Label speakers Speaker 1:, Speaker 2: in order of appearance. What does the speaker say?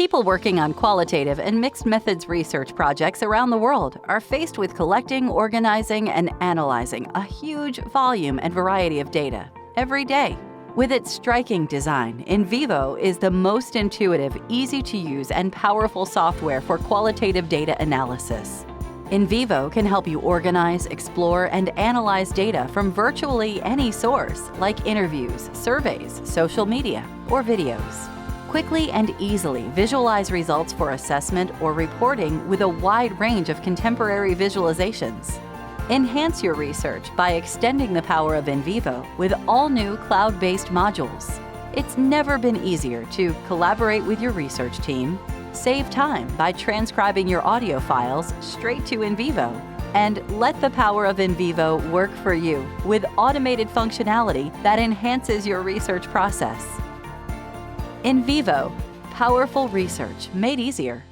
Speaker 1: People working on qualitative and mixed methods research projects around the world are faced with collecting, organizing, and analyzing a huge volume and variety of data every day. With its striking design, NVivo is the most intuitive, easy-to-use, and powerful software for qualitative data analysis. NVivo can help you organize, explore, and analyze data from virtually any source, like interviews, surveys, social media, or videos. Quickly and easily visualize results for assessment or reporting with a wide range of contemporary visualizations. Enhance your research by extending the power of NVivo with all new cloud-based modules. It's never been easier to collaborate with your research team, save time by transcribing your audio files straight to NVivo, and let the power of NVivo work for you with automated functionality that enhances your research process. NVivo, powerful research made easier.